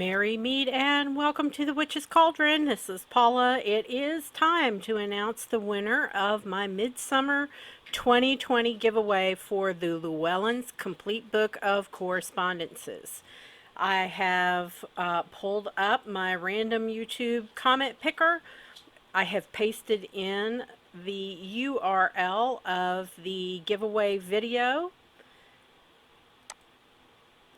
Merry meet and welcome to the Witch's Cauldron. This is Paula. It is time to announce the winner of my Midsummer 2020 giveaway for the Llewellyn's Complete Book of Correspondences. I have pulled up my random YouTube comment picker. I have pasted in the URL of the giveaway video.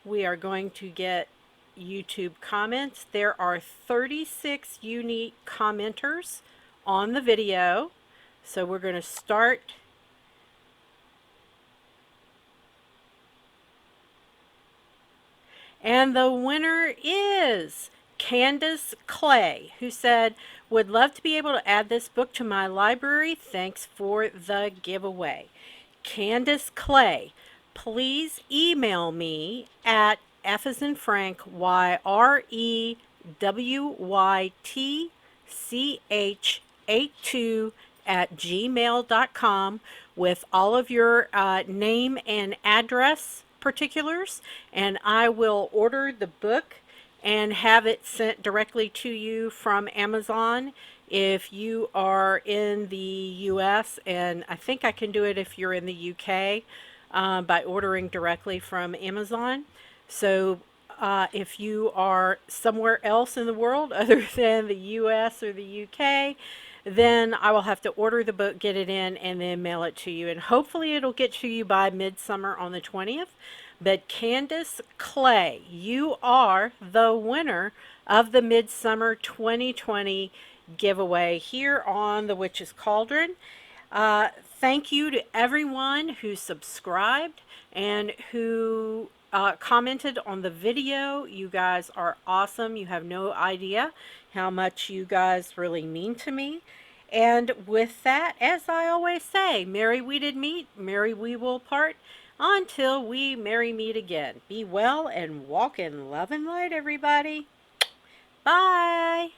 We are going to get YouTube comments. There are 36 unique commenters on the video. So we're going to start. And the winner is Candice Clay, who said, "Would love to be able to add this book to my library. Thanks for the giveaway." Candice Clay, please email me at F as in Frank, YREWYTCH82 at gmail.com with all of your name and address particulars, and I will order the book and have it sent directly to you from Amazon if you are in the US, and I think I can do it if you're in the UK by ordering directly from Amazon. So if you are somewhere else in the world other than the US or the UK, then I will have to order the book, get it in, and then mail it to you. And hopefully it'll get to you by Midsummer on the 20th. But Candice Clay, you are the winner of the Midsummer 2020 giveaway here on the Witch's Cauldron. Thank you to everyone who subscribed and who commented on the video. You guys are awesome. You have no idea how much you guys really mean to me. And with that, as I always say, merry we did meet, merry we will part, until we merry meet again. Be well and walk in love and light, everybody. Bye.